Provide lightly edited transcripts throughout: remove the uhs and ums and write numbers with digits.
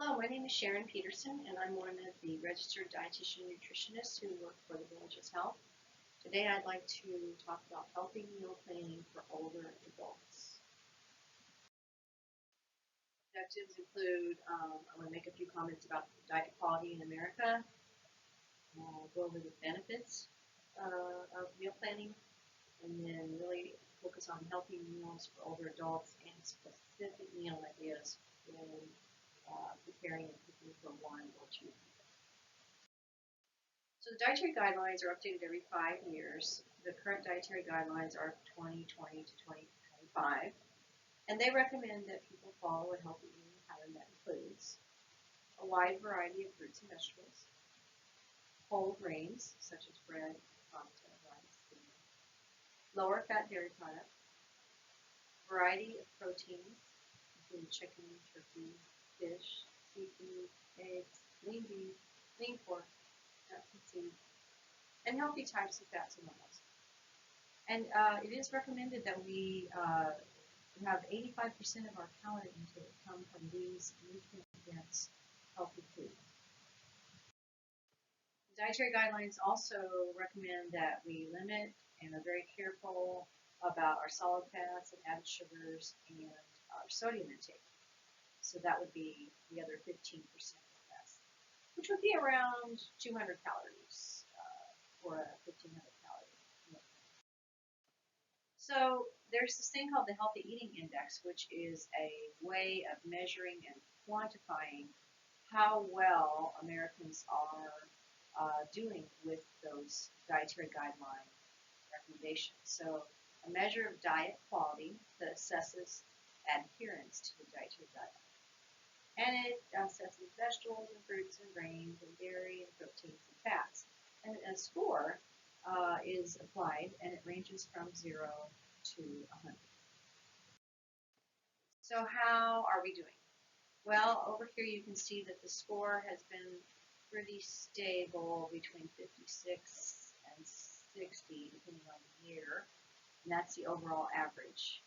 Hello, my name is Sharon Peterson, and I'm one of the registered dietitian nutritionists who work for the Village's Health. Today I'd like to talk about healthy meal planning for older adults. Objectives include, I'm going to make a few comments about diet quality in America, go over the benefits of meal planning, and then really focus on healthy meals for older adults and specific meal ideas when preparing and cooking for one or two people. So the dietary guidelines are updated every 5 years. The current dietary guidelines are 2020 to 2025, and they recommend that people follow a healthy eating pattern that includes a wide variety of fruits and vegetables, whole grains such as bread, pasta, rice, beans, lower fat dairy products, variety of proteins, including chicken, turkey, fish, seafood, eggs, lean beef, lean pork, nuts and seeds, and healthy types of fats and oils. And it is recommended that we have 85% of our calorie intake come from these nutrient-dense healthy foods. The dietary guidelines also recommend that we limit and are very careful about our solid fats and added sugars and our sodium intake. So that would be the other 15% or less, which would be around 200 calories for a 1,500 calorie meal. So there's this thing called the Healthy Eating Index, which is a way of measuring and quantifying how well Americans are doing with those dietary guideline recommendations. So a measure of diet quality that assesses adherence to the dietary guidelines. And it assesses vegetables and fruits and grains and dairy and proteins and fats. And a score is applied, and it ranges from 0 to 100. So how are we doing? Well, over here you can see that the score has been pretty stable between 56 and 60, depending on the year, and that's the overall average.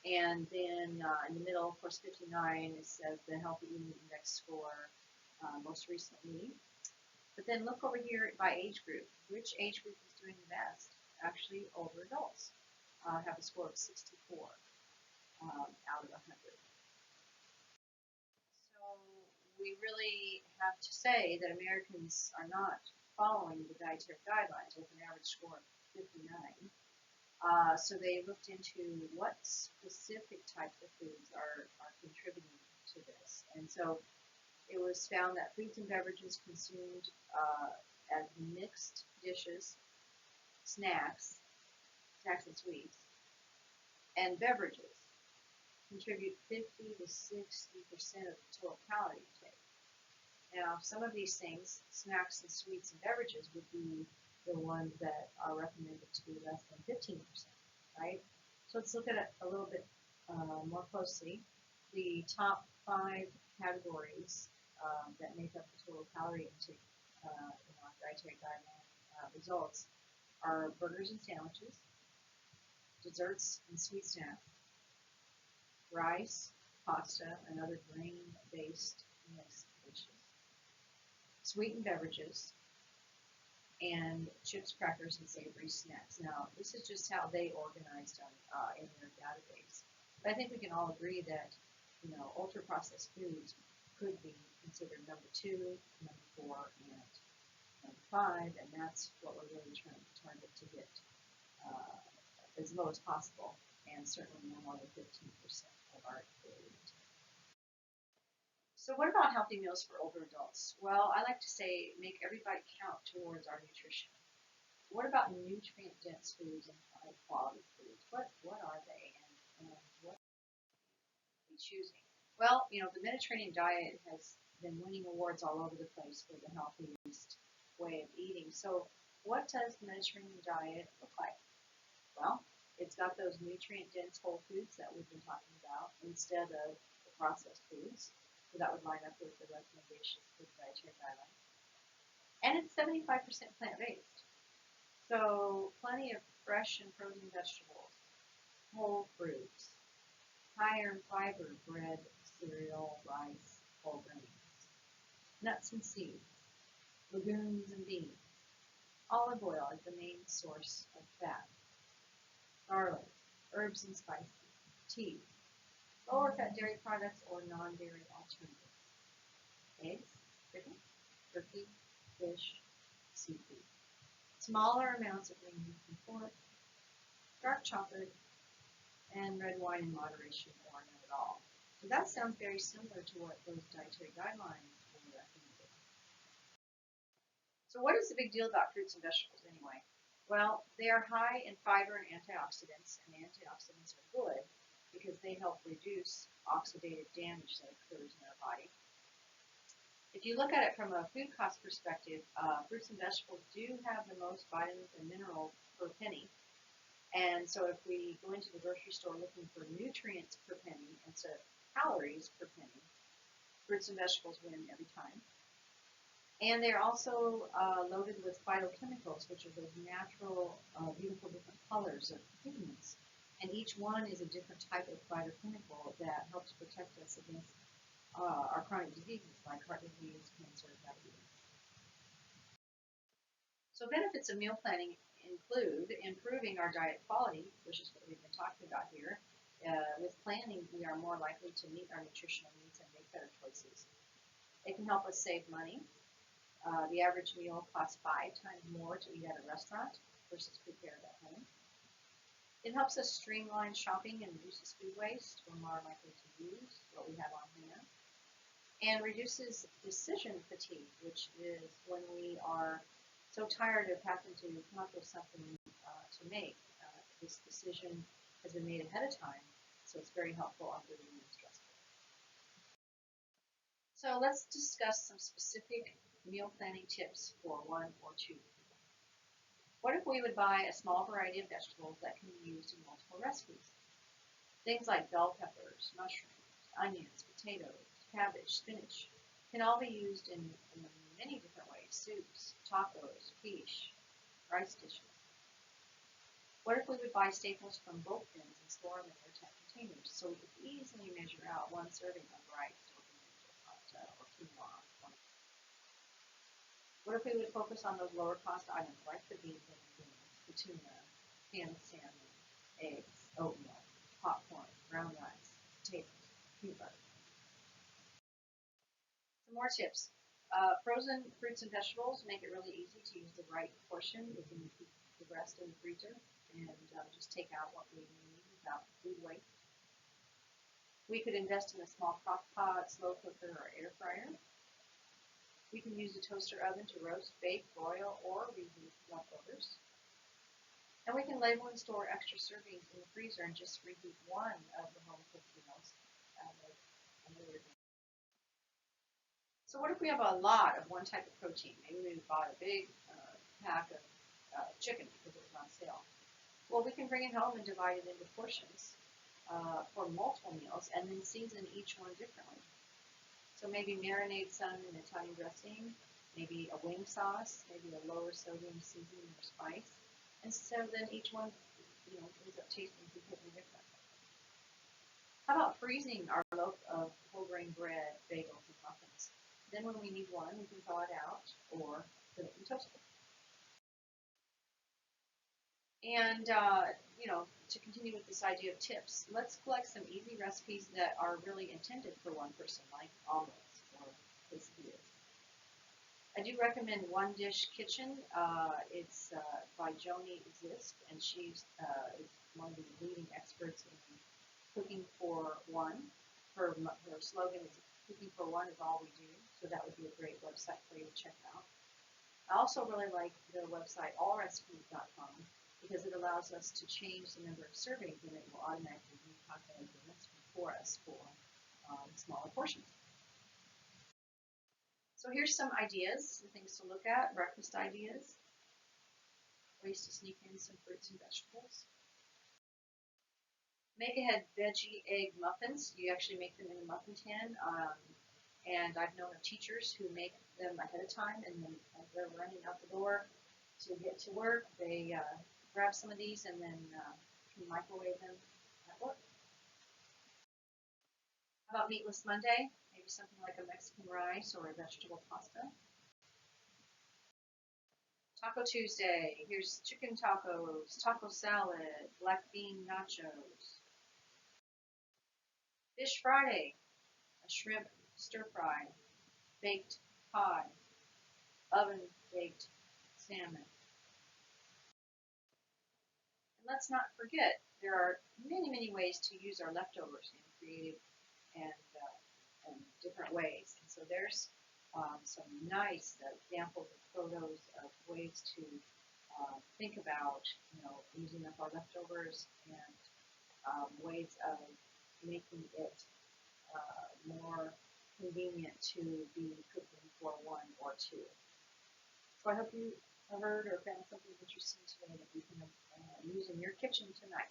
And then in the middle, of course, 59 is the Healthy Eating Index score most recently. But then look over here by age group. Which age group is doing the best? Actually, older adults have a score of 64 out of 100. So we really have to say that Americans are not following the dietary guidelines with an average score of 59. So they looked into what specific types of foods are contributing to this. And so it was found that foods and beverages consumed as mixed dishes, snacks and sweets, and beverages contribute 50 to 60% of the total calorie intake. Now, some of these things, snacks and sweets and beverages, would be the ones that are recommended to be less than 15%, right? So let's look at it a little bit more closely. The top 5 categories that make up the total calorie intake in our dietary guideline results are burgers and sandwiches, desserts and sweet snacks, rice, pasta, and other grain-based mixed dishes, sweetened beverages, and chips, crackers, and savory snacks. Now, this is just how they organized them in their database. But I think we can all agree that, ultra-processed foods could be considered number 2, number 4, and number 5, and that's what we're really trying to target to get as low as possible, and certainly no more than 15% of our daily intake. So what about healthy meals for older adults? Well, I like to say make every bite count towards our nutrition. What about nutrient-dense foods and high-quality foods? What are they, and what are we choosing? Well, the Mediterranean diet has been winning awards all over the place for the healthiest way of eating. So what does the Mediterranean diet look like? Well, it's got those nutrient-dense whole foods that we've been talking about instead of the processed foods. So that would line up with the recommendations for the dietary guidelines. And it's 75% plant-based. So plenty of fresh and frozen vegetables, whole fruits, high iron fiber, bread, cereal, rice, whole grains. nuts and seeds, legumes and beans. Olive oil is the main source of fat. Garlic, herbs and spices, tea, lower fat dairy products or non-dairy alternatives. Eggs, chicken, turkey, fish, seafood. Smaller amounts of lean meat and pork, dark chocolate, and red wine in moderation or none at all. So that sounds very similar to what those dietary guidelines were recommending. So what is the big deal about fruits and vegetables anyway? Well, they are high in fiber and antioxidants, and antioxidants are good because they help reduce oxidative damage that occurs in our body. If you look at it from a food cost perspective, fruits and vegetables do have the most vitamins and minerals per penny. And so if we go into the grocery store looking for nutrients per penny instead of calories per penny, fruits and vegetables win every time. And they're also loaded with phytochemicals, which are those natural, beautiful different colors of pigments. And each one is a different type of phytochemical that helps protect us against our chronic diseases like heart disease, cancer, diabetes. So benefits of meal planning include improving our diet quality, which is what we've been talking about here. With planning, we are more likely to meet our nutritional needs and make better choices. It can help us save money. The average meal costs 5 times more to eat at a restaurant versus prepared at home. It helps us streamline shopping and reduces food waste. We're more likely to use what we have on hand. And reduces decision fatigue, which is when we are so tired of having to come up with something to make. This decision has been made ahead of time, so it's very helpful after being stressful. So let's discuss some specific meal planning tips for 1 or 2. What if we would buy a small variety of vegetables that can be used in multiple recipes? Things like bell peppers, mushrooms, onions, potatoes, cabbage, spinach can all be used in many different ways: soups, tacos, quiche, rice dishes. What if we would buy staples from bulk bins and store them in airtight containers so we could easily measure out 1 serving of rice or beans or pasta or quinoa? What if we would focus on those lower cost items like the beans and beans, the tuna, canned salmon, eggs, oatmeal, popcorn, brown rice, potatoes, peanut butter? Some more tips. Frozen fruits and vegetables make it really easy to use the right portion. We can keep the rest in the freezer and just take out what we need without food waste. We could invest in a small crock pot, slow cooker, or air fryer. We can use a toaster oven to roast, bake, broil, or reheat leftovers. And we can label and store extra servings in the freezer and just reheat one of the home-cooked meals at another day. So what if we have a lot of one type of protein? Maybe we bought a big pack of chicken because it was on sale. Well, we can bring it home and divide it into portions for multiple meals and then season each one differently. So maybe marinate some in Italian dressing, maybe a wing sauce, maybe a lower sodium seasoning or spice. And so then each one, ends up tasting completely different. How about freezing our loaf of whole grain bread, bagels, and muffins? Then when we need one, we can thaw it out or put it in toaster. And, to continue with this idea of tips, let's collect some easy recipes that are really intended for one person, like omelets or quesadillas. I do recommend One Dish Kitchen. It's by Joni Zisk, and she's is one of the leading experts in cooking for one. Her slogan is "Cooking for One is all we do," so that would be a great website for you to check out. I also really like the website allrecipes.com because it allows us to change the number of servings and it will automatically recalculate the recipe for us for smaller portions. So here's some ideas, some things to look at, breakfast ideas, ways to sneak in some fruits and vegetables. Make ahead veggie egg muffins. You actually make them in a muffin tin. And I've known of teachers who make them ahead of time, and then as they're running out the door to get to work, they grab some of these and then can microwave them at work. How about Meatless Monday? Maybe maybe something like a Mexican rice or a vegetable pasta. Taco Tuesday, here's chicken tacos, taco salad, black bean nachos. Fish Friday, a shrimp stir fry, baked pie, oven baked salmon. And let's not forget, there are many, many ways to use our leftovers in creative and different ways. And so there's some nice examples of photos of ways to think about, using up our leftovers and ways of making it more convenient to be cooking for one or two. So I hope you heard or found something interesting today that you can use in your kitchen tonight.